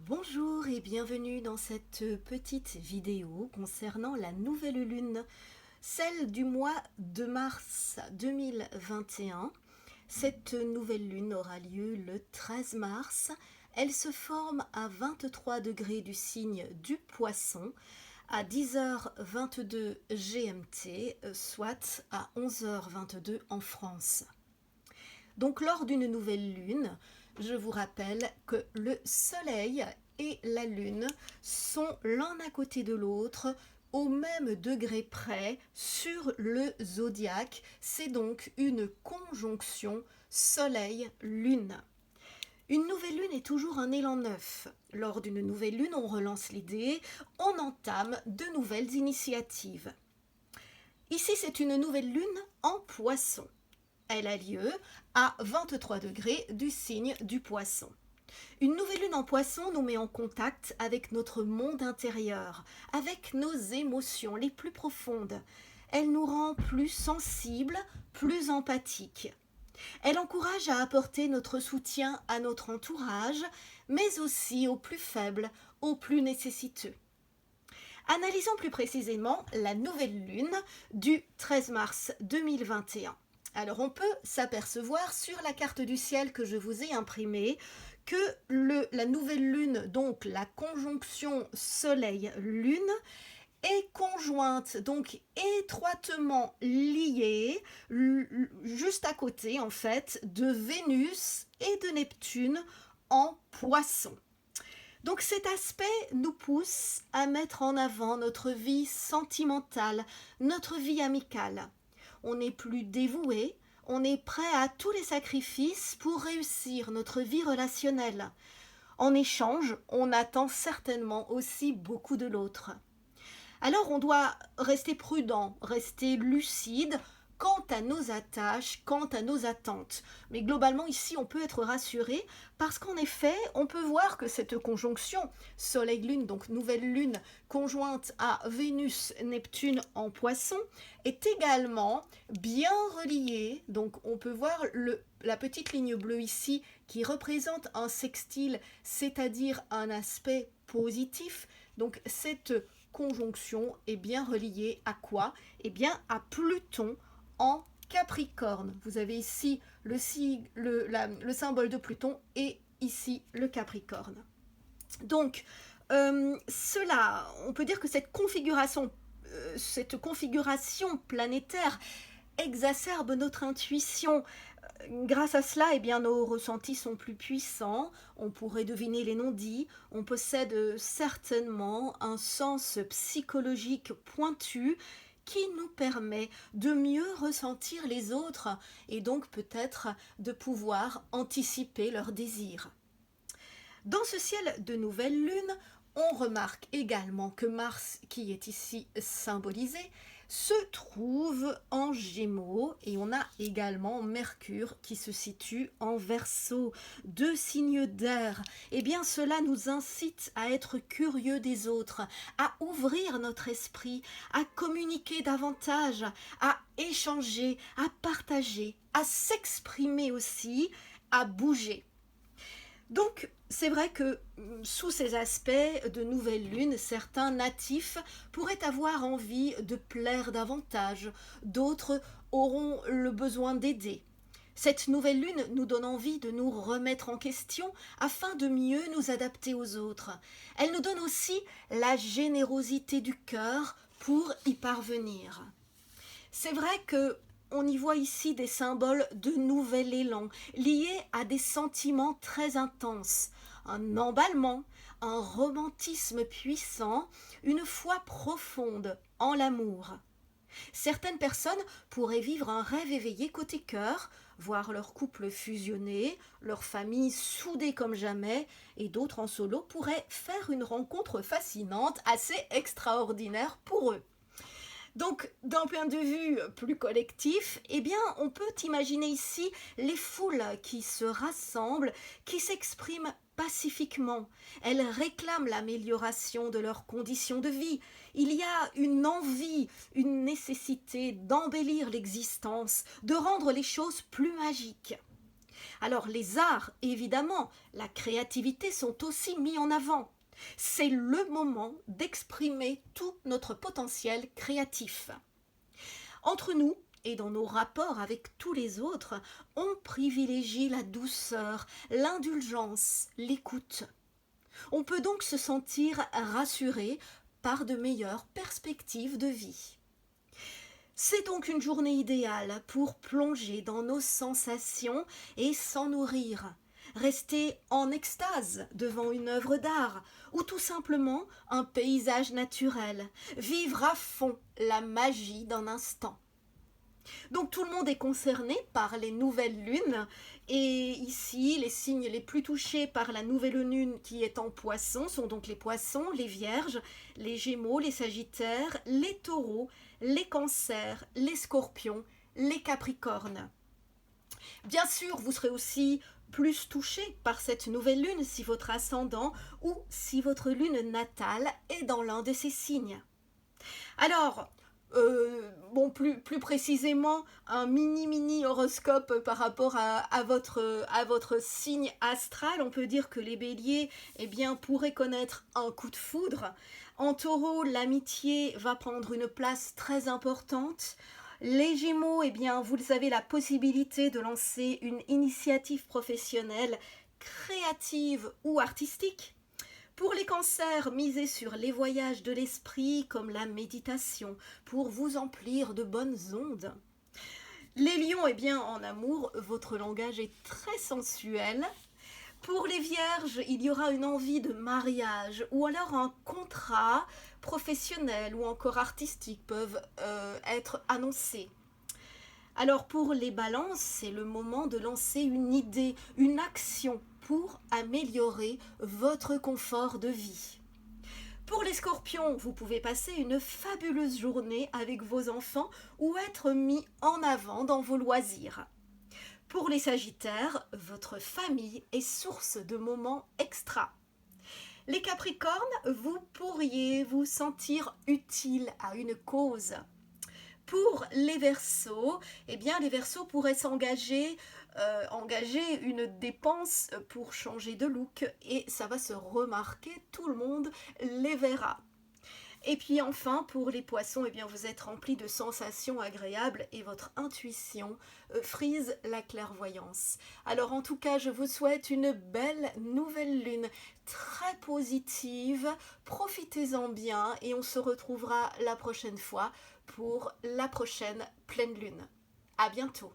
Bonjour et bienvenue dans cette petite vidéo concernant la nouvelle lune, celle du mois de mars 2021. Cette nouvelle lune aura lieu le 13 mars. Elle se forme à 23 degrés du signe du Poisson, à 10h22 GMT, soit à 11h22 en France. Donc lors d'une nouvelle lune, je vous rappelle que le Soleil et la Lune sont l'un à côté de l'autre au même degré près sur le zodiaque. C'est donc une conjonction Soleil-Lune. Une nouvelle lune est toujours un élan neuf. Lors d'une nouvelle lune, on relance l'idée, on entame de nouvelles initiatives. Ici, c'est une nouvelle lune en Poisson. Elle a lieu à 23 degrés du signe du Poisson. Une nouvelle lune en Poisson nous met en contact avec notre monde intérieur, avec nos émotions les plus profondes. Elle nous rend plus sensibles, plus empathiques. Elle encourage à apporter notre soutien à notre entourage, mais aussi aux plus faibles, aux plus nécessiteux. Analysons plus précisément la nouvelle lune du 13 mars 2021. Alors on peut s'apercevoir sur la carte du ciel que je vous ai imprimée que la nouvelle lune, donc la conjonction Soleil-Lune, est conjointe, donc étroitement liée, juste à côté en fait, de Vénus et de Neptune en Poisson. Donc cet aspect nous pousse à mettre en avant notre vie sentimentale, notre vie amicale. On est plus dévoué, on est prêt à tous les sacrifices pour réussir notre vie relationnelle. En échange, on attend certainement aussi beaucoup de l'autre. Alors on doit rester prudent, rester lucide quant à nos attaches, quant à nos attentes. Mais globalement ici on peut être rassuré parce qu'en effet on peut voir que cette conjonction Soleil-Lune, donc nouvelle lune conjointe à Vénus-Neptune en Poisson, est également bien reliée. Donc on peut voir la petite ligne bleue ici qui représente un sextile, c'est-à-dire un aspect positif. Donc cette conjonction est bien reliée à quoi? Eh bien à Pluton en Capricorne. Vous avez ici le symbole de Pluton et ici le Capricorne. Donc cela, on peut dire que cette configuration planétaire exacerbe notre intuition. Grâce à cela, eh bien, nos ressentis sont plus puissants, on pourrait deviner les non-dits, on possède certainement un sens psychologique pointu qui nous permet de mieux ressentir les autres et donc peut-être de pouvoir anticiper leurs désirs. Dans ce ciel de nouvelle lune, on remarque également que Mars, qui est ici symbolisé, se trouve en Gémeaux et on a également Mercure qui se situe en Verseau, deux signes d'air. Eh bien cela nous incite à être curieux des autres, à ouvrir notre esprit, à communiquer davantage, à échanger, à partager, à s'exprimer aussi, à bouger. Donc, c'est vrai que sous ces aspects de nouvelle lune, certains natifs pourraient avoir envie de plaire davantage, d'autres auront le besoin d'aider. Cette nouvelle lune nous donne envie de nous remettre en question afin de mieux nous adapter aux autres. Elle nous donne aussi la générosité du cœur pour y parvenir. C'est vrai que on y voit ici des symboles de nouvel élan, liés à des sentiments très intenses, un emballement, un romantisme puissant, une foi profonde en l'amour. Certaines personnes pourraient vivre un rêve éveillé côté cœur, voir leur couple fusionner, leur famille soudée comme jamais, et d'autres en solo pourraient faire une rencontre fascinante, assez extraordinaire pour eux. Donc, d'un point de vue plus collectif, eh bien, on peut imaginer ici les foules qui se rassemblent, qui s'expriment pacifiquement. Elles réclament l'amélioration de leurs conditions de vie. Il y a une envie, une nécessité d'embellir l'existence, de rendre les choses plus magiques. Alors les arts, évidemment, la créativité sont aussi mis en avant. C'est le moment d'exprimer tout notre potentiel créatif. Entre nous et dans nos rapports avec tous les autres, on privilégie la douceur, l'indulgence, l'écoute. On peut donc se sentir rassuré par de meilleures perspectives de vie. C'est donc une journée idéale pour plonger dans nos sensations et s'en nourrir. Rester en extase devant une œuvre d'art ou tout simplement un paysage naturel. Vivre à fond la magie d'un instant. Donc tout le monde est concerné par les nouvelles lunes et ici les signes les plus touchés par la nouvelle lune qui est en poisson sont donc les poissons, les vierges, les gémeaux, les sagittaires, les taureaux, les cancers, les scorpions, les capricornes. Bien sûr, vous serez aussi plus touché par cette nouvelle lune si votre ascendant ou si votre lune natale est dans l'un de ces signes. Alors, plus précisément, un mini horoscope par rapport à votre signe astral. On peut dire que les béliers, eh bien, pourraient connaître un coup de foudre. En taureau, l'amitié va prendre une place très importante. Les gémeaux, eh bien, vous avez la possibilité de lancer une initiative professionnelle, créative ou artistique. Pour les cancers, misez sur les voyages de l'esprit comme la méditation pour vous emplir de bonnes ondes. Les lions, eh bien, en amour, votre langage est très sensuel. Pour les vierges, il y aura une envie de mariage ou alors un contrat professionnel ou encore artistique peuvent être annoncés. Alors pour les balances, c'est le moment de lancer une idée, une action pour améliorer votre confort de vie. Pour les scorpions, vous pouvez passer une fabuleuse journée avec vos enfants ou être mis en avant dans vos loisirs. Pour les sagittaires, votre famille est source de moments extra. Les capricornes, vous pourriez vous sentir utile à une cause. Pour les Verseaux, eh bien les Verseaux pourraient engager une dépense pour changer de look et ça va se remarquer, tout le monde les verra. Et puis enfin, pour les poissons, eh bien, vous êtes remplis de sensations agréables et votre intuition frise la clairvoyance. Alors en tout cas, je vous souhaite une belle nouvelle lune, très positive. Profitez-en bien et on se retrouvera la prochaine fois pour la prochaine pleine lune. À bientôt.